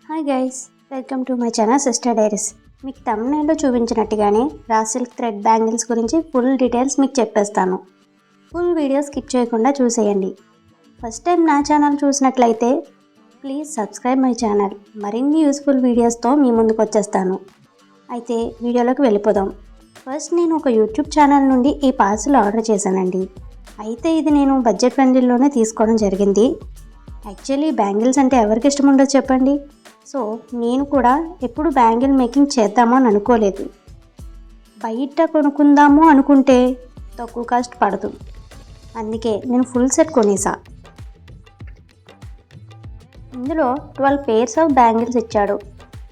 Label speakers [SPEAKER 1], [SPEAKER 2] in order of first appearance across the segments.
[SPEAKER 1] Hi guys, welcome to my channel sister diaries. మీకు తమ్మునేలో చూపించినట్టుగానే raw silk thread bangles గురించి full details మీకు చెప్పేస్తాను. Full video skip చేయకుండా చూసేయండి. ఫస్ట్ టైం నా ఛానల్ చూసినట్లయితే ప్లీజ్ సబ్స్క్రైబ్ మై ఛానల్. మరిన్ని యూస్ఫుల్ వీడియోస్తో మీ ముందుకు వచ్చేస్తాను. అయితే వీడియోలోకి వెళ్ళిపోదాం. ఫస్ట్ నేను ఒక యూట్యూబ్ ఛానల్ నుండి ఈ పార్సల్ ఆర్డర్ చేశానండి. అయితే ఇది నేను బడ్జెట్ ఫ్రెండ్లీలోనే తీసుకోవడం జరిగింది. యాక్చువల్లీ బ్యాంగిల్స్ అంటే ఎవరికి ఇష్టం ఉండదు చెప్పండి. సో నేను కూడా ఎప్పుడు బ్యాంగిల్ మేకింగ్ చేద్దామో అని అనుకోలేదు. బయట కొనుక్కుందాము అనుకుంటే తక్కువ కాస్ట్ పడదు. అందుకే నేను ఫుల్ సెట్ కొనేసా. ఇందులో 12 పేర్స్ ఆఫ్ బ్యాంగిల్స్ ఇచ్చాడు.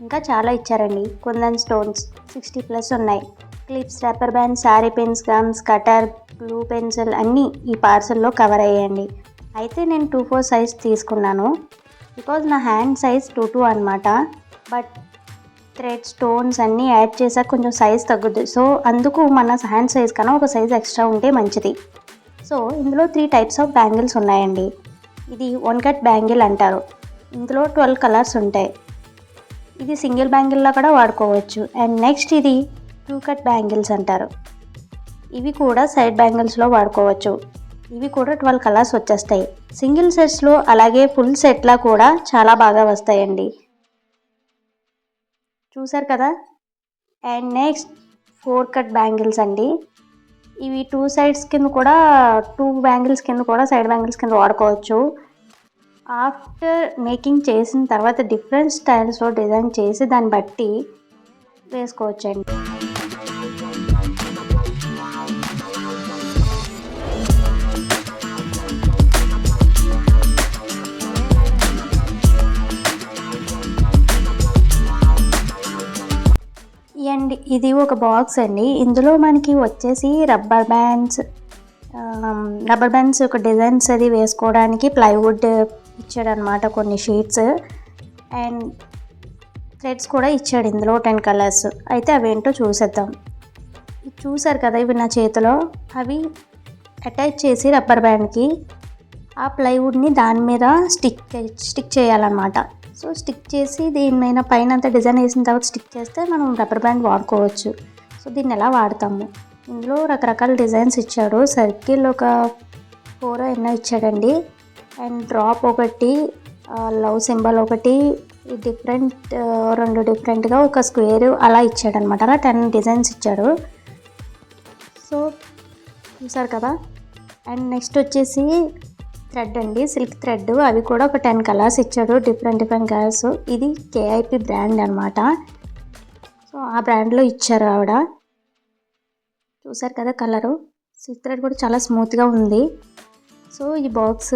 [SPEAKER 1] ఇంకా చాలా ఇచ్చారండి. కుందన్ స్టోన్స్ 60+ ఉన్నాయి. Clips, rubber band, sari pins, gums, cutter, glue pencil అన్నీ ఈ పార్సల్లో కవర్ అయ్యాయండి. అయితే నేను 2/4 సైజ్ తీసుకున్నాను. బికాజ్ నా హ్యాండ్ సైజ్ 2/2 అనమాట. బట్ థ్రెడ్ స్టోన్స్ అన్నీ యాడ్ చేసాక కొంచెం సైజ్ తగ్గుద్ది. సో అందుకు మన హ్యాండ్ సైజ్ కన్నా ఒక సైజ్ ఎక్స్ట్రా ఉంటే మంచిది. సో ఇందులో 3 టైప్స్ ఆఫ్ బ్యాంగిల్స్ ఉన్నాయండి. ఇది 1 కట్ బ్యాంగిల్ అంటారు. ఇందులో 12 కలర్స్ ఉంటాయి. ఇది సింగిల్ బ్యాంగిల్లా కూడా వాడుకోవచ్చు. అండ్ నెక్స్ట్ ఇది 2 కట్ బ్యాంగిల్స్ అంటారు. ఇవి కూడా సైడ్ బ్యాంగిల్స్లో వాడుకోవచ్చు. ఇవి కూడా 12 కలర్స్ వచ్చేస్తాయి. సింగిల్ సెట్స్లో అలాగే ఫుల్ సెట్లా కూడా చాలా బాగా వస్తాయండి. చూసారు కదా. అండ్ నెక్స్ట్ 4 కట్ బ్యాంగిల్స్ అండి. ఇవి 2 సైడ్స్ కింద కూడా 2 బ్యాంగిల్స్ కింద కూడా సైడ్ బ్యాంగిల్స్ కింద వాడుకోవచ్చు. ఆఫ్టర్ మేకింగ్ చేసిన తర్వాత డిఫరెంట్ స్టైల్స్లో డిజైన్ చేసి దాన్ని బట్టి వేసుకోవచ్చండి. అండ్ ఇది ఒక బాక్స్ అండి. ఇందులో మనకి వచ్చేసి రబ్బర్ బ్యాండ్స్ ఒక డిజైన్స్ అది వేసుకోవడానికి ప్లైవుడ్ ఇచ్చాడనమాట, కొన్ని షీట్స్. అండ్ థ్రెడ్స్ కూడా ఇచ్చాడు ఇందులో 10 కలర్స్. అయితే అవేంటో చూసేద్దాం. చూసారు కదా, ఇవి నా చేతిలో. అవి అటాచ్ చేసి రబ్బర్ బ్యాండ్కి ఆ ప్లైవుడ్ని దాని మీద స్టిక్ చేయాలన్నమాట. సో స్టిక్ చేసి దీని పైన అంతా డిజైన్ వేసిన తర్వాత స్టిక్ చేస్తే మనం రబ్బర్ బ్యాండ్ వాడుకోవచ్చు. సో దీన్ని ఎలా వాడతాము? ఇందులో రకరకాల డిజైన్స్ ఇచ్చాడు. సర్కిల్ ఒక 4 ఎన్నో ఇచ్చాడండి. అండ్ డ్రాప్ ఒకటి, లవ్ సింబల్ ఒకటి, డిఫరెంట్ 2 డిఫరెంట్గా ఒక స్క్వేర్ అలా ఇచ్చాడనమాట. అలా 10 డిజైన్స్ ఇచ్చాడు. సో చూసారు కదా. అండ్ నెక్స్ట్ వచ్చేసి థ్రెడ్ అండి, సిల్క్ థ్రెడ్. అవి కూడా ఒక 10 కలర్స్ ఇచ్చాడు, డిఫరెంట్ కలర్స్. ఇది KIP బ్రాండ్ అనమాట. సో ఆ బ్రాండ్లో ఇచ్చారు ఆవిడ. చూసారు కదా కలరు. సిల్క్ థ్రెడ్ కూడా చాలా స్మూత్గా ఉంది. సో ఈ బాక్స్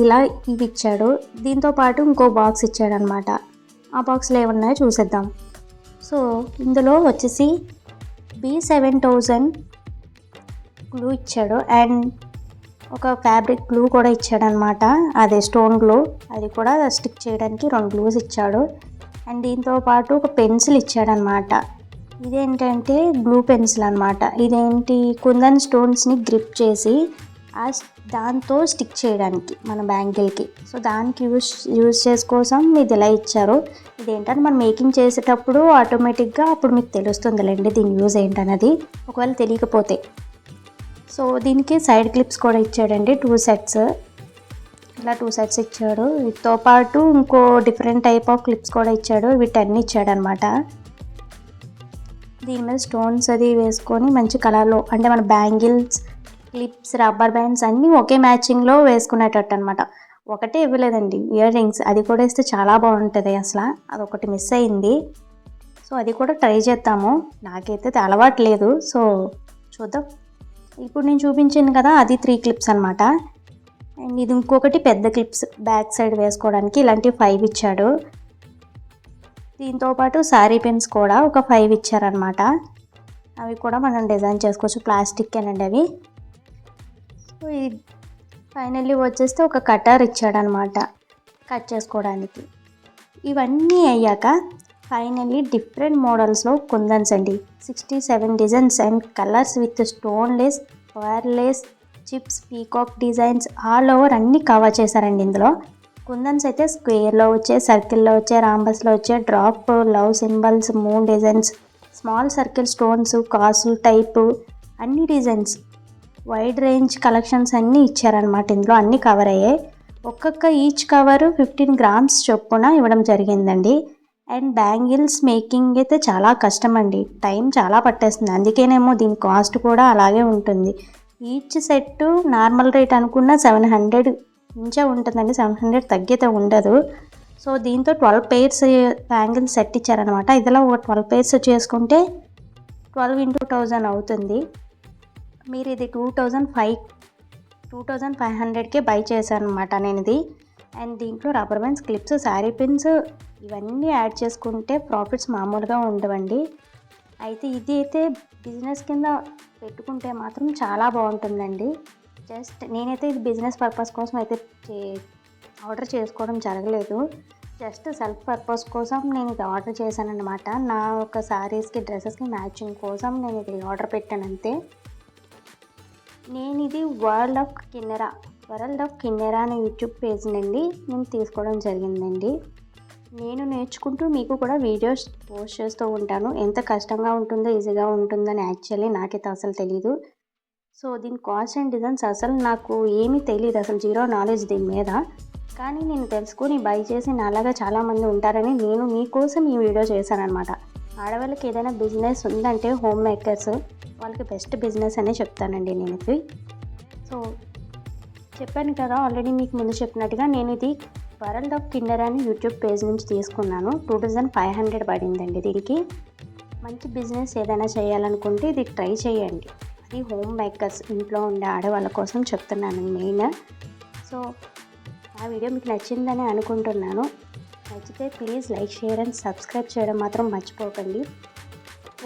[SPEAKER 1] ఇలా ఇవి ఇచ్చాడు. దీంతో పాటు ఇంకో బాక్స్ ఇచ్చాడు అనమాట. ఆ బాక్స్లో ఏమున్నాయో చూసేద్దాం. సో ఇందులో వచ్చేసి B7000 గ్లూ ఇచ్చాడు. అండ్ ఒక ఫ్యాబ్రిక్ గ్లూ కూడా ఇచ్చాడనమాట, అదే స్టోన్ గ్లూ. అది కూడా స్టిక్ చేయడానికి 2 గ్లూస్ ఇచ్చాడు. అండ్ దీంతో పాటు ఒక పెన్సిల్ ఇచ్చాడనమాట. ఇదేంటంటే గ్లూ పెన్సిల్ అనమాట. ఇదేంటి, కుందన్ స్టోన్స్ని గ్రిప్ చేసి దాంతో స్టిక్ చేయడానికి మన బ్యాంగిల్కి. సో దానికి యూజ్ చేసుకోసం ఇది ఇలా ఇచ్చారు. ఇదేంటంటే మనం మేకింగ్ చేసేటప్పుడు ఆటోమేటిక్గా అప్పుడు మీకు తెలుస్తుందిలేండి దీని యూజ్ ఏంటన్నది, ఒకవేళ తెలియకపోతే. సో దీనికి సైడ్ క్లిప్స్ కూడా ఇచ్చాడండి, 2 సెట్స్. ఇలా 2 సెట్స్ ఇచ్చాడు. వీటితో పాటు ఇంకో డిఫరెంట్ టైప్ ఆఫ్ క్లిప్స్ కూడా ఇచ్చాడు. ఇవి 10 ఇచ్చాడనమాట. దీని మీద స్టోన్స్ అది వేసుకొని మంచి కలర్లో, అంటే మన బ్యాంగిల్స్, క్లిప్స్, రబ్బర్ బ్యాండ్స్ అన్నీ ఒకే మ్యాచింగ్లో వేసుకునేటట్టు అనమాట. ఒకటే ఇవ్వలేదండి, ఇయర్ రింగ్స్. అది కూడా ఇస్తే చాలా బాగుంటుంది. అసలు అదొకటి మిస్ అయింది. సో అది కూడా ట్రై చేద్దాము. నాకైతే అలవాటు లేదు. సో చూద్దాం. ఇప్పుడు నేను చూపించాను కదా, అది 3 క్లిప్స్ అనమాట. అండ్ ఇది ఇంకొకటి పెద్ద క్లిప్స్ బ్యాక్ సైడ్ వేసుకోవడానికి. ఇలాంటి 5 ఇచ్చాడు. దీంతోపాటు శారీ పెన్స్ కూడా ఒక 5 ఇచ్చారనమాట. అవి కూడా మనం డిజైన్ చేసుకోవచ్చు, ప్లాస్టిక్ అనండి అవి. సో ఇది ఫైనల్లీ వచ్చేస్తే ఒక కటర్ ఇచ్చాడనమాట కట్ చేసుకోవడానికి. ఇవన్నీ అయ్యాక ఫైనల్లీ డిఫరెంట్ మోడల్స్లో కుందన్స్ అండి. 67 designs and colours with stone lace, fire lace, chips, peacock designs all over అన్నీ కవర్ చేశారండి ఇందులో. కుందన్స్ అయితే స్క్వేర్లో వచ్చాయి, సర్కిల్లో వచ్చాయి, రాంబస్లో వచ్చాయి, drop, love symbols, moon designs, small circle stones, కాసులు టైపు అన్ని డిజైన్స్, వైడ్ రేంజ్ కలెక్షన్స్ అన్నీ ఇచ్చారనమాట. ఇందులో అన్నీ కవర్ అయ్యాయి. ఒక్కొక్క ఈచ్ కవరు 15 గ్రామ్స్ చొప్పున ఇవ్వడం జరిగిందండి. అండ్ బ్యాంగిల్స్ మేకింగ్ అయితే చాలా కష్టం అండి, టైం చాలా పట్టేస్తుంది. అందుకేనేమో దీని కాస్ట్ కూడా అలాగే ఉంటుంది. ఈచ్ సెట్ నార్మల్ రేట్ అనుకున్న 700 నుంచే ఉంటుందండి, 700 తగ్గితే ఉండదు. సో దీంతో 12 పేర్స్ బ్యాంగిల్స్ సెట్ ఇచ్చారనమాట. ఇదిలో ఒక 12 పేర్స్ చేసుకుంటే 12 into 1000 అవుతుంది. మీరు ఇది 2500కే బై చేశాను అనమాట నేను ఇది. అండ్ దీంట్లో rubber bands, clips, sari pins ఇవన్నీ యాడ్ చేసుకుంటే ప్రాఫిట్స్ మామూలుగా ఉండవండి. అయితే ఇది అయితే బిజినెస్ కింద పెట్టుకుంటే మాత్రం చాలా బాగుంటుందండి. జస్ట్ నేనైతే ఇది బిజినెస్ పర్పస్ కోసం అయితే ఆర్డర్ చేసుకోవడం జరగలేదు. జస్ట్ సెల్ఫ్ పర్పస్ కోసం నేను ఇది ఆర్డర్ చేశాను అనమాట. నా ఒక శారీస్కి డ్రెస్సెస్కి మ్యాచింగ్ కోసం నేను ఇది ఆర్డర్ పెట్టాను అంతే. నేను ఇది వరల్డ్ ఆఫ్ కిన్నెరా అనే యూట్యూబ్ పేజ్ నుండి నేను తీసుకోవడం జరిగిందండి. నేను నేర్చుకుంటూ మీకు కూడా వీడియోస్ పోస్ట్ చేస్తూ ఉంటాను. ఎంత కష్టంగా ఉంటుందో ఈజీగా ఉంటుందని యాక్చువల్లీ నాకైతే అసలు తెలీదు. సో దీని కాస్ట్ అండ్ డిజైన్స్ అసలు నాకు ఏమీ తెలియదు, అసలు జీరో నాలెడ్జ్ దీని మీద. కానీ నేను తెలుసుకొని బై చేసి నాలాగా చాలామంది ఉంటారని నేను మీకోసం ఈ వీడియో చేశాను అనమాట. ఆడవాళ్ళకి ఏదైనా బిజినెస్ ఉందంటే హోమ్ మేకర్స్ వాళ్ళకి బెస్ట్ బిజినెస్ అనే చెప్తానండి నేను ఇది. సో చెప్పాను కదా ఆల్రెడీ మీకు ముందు చెప్పినట్టుగా, నేను ఇది వరల్డ్ ఆఫ్ కిన్నెరా అని యూట్యూబ్ పేజ్ నుంచి తీసుకున్నాను. 2500 పడిందండి. దీనికి మంచి బిజినెస్ ఏదైనా చేయాలనుకుంటే ఇది ట్రై చేయండి. అది హోమ్ మేకర్స్, ఇంట్లో ఉండే ఆడవాళ్ళ కోసం చెప్తున్నాను మెయిన్. సో ఆ వీడియో మీకు నచ్చిందని అనుకుంటున్నాను. నచ్చితే please like, share and subscribe చేయడం మాత్రం మర్చిపోకండి.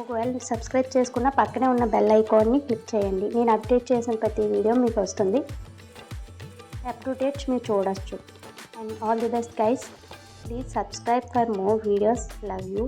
[SPEAKER 1] ఒకవేళ సబ్స్క్రైబ్ చేసుకున్న పక్కనే ఉన్న బెల్ ఐకాన్ని క్లిక్ చేయండి. నేను అప్డేట్ చేసిన ప్రతి వీడియో మీకు వస్తుంది, అప్ టు డేట్ మీరు చూడొచ్చు. And all the best guys, please subscribe for more videos. Love you.